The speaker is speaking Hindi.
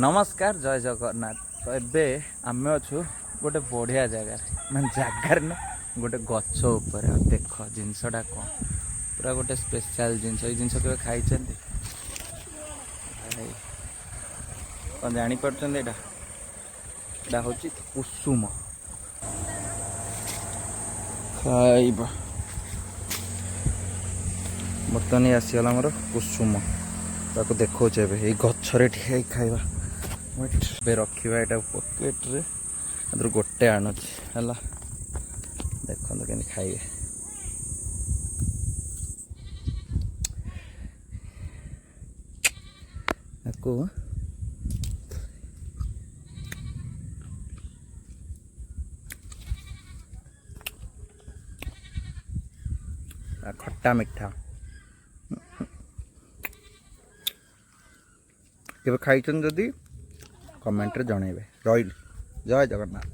नमस्कार जय जगन्नाथ। तो एबे आमे अच्छु गोटे बढ़िया जगार मैं जगार ना गोटे गछ उपर देख जिनसटा कौन पूरा गोटे स्पेशल जिनस जिनस के खाई कौन जापर यहाँ हूँ कुसुम खाइबा बर्तमान आसीगला मोर कुसुम ताको देखो ये गचरे ठिया खाइबा रखा यहाँ पकेट्रे गोटे आणुची है देखो के खाइए खट्टा मिठा केबे खाइछन जदि कमेंट रे जणेबे। रही जय जगन्नाथ।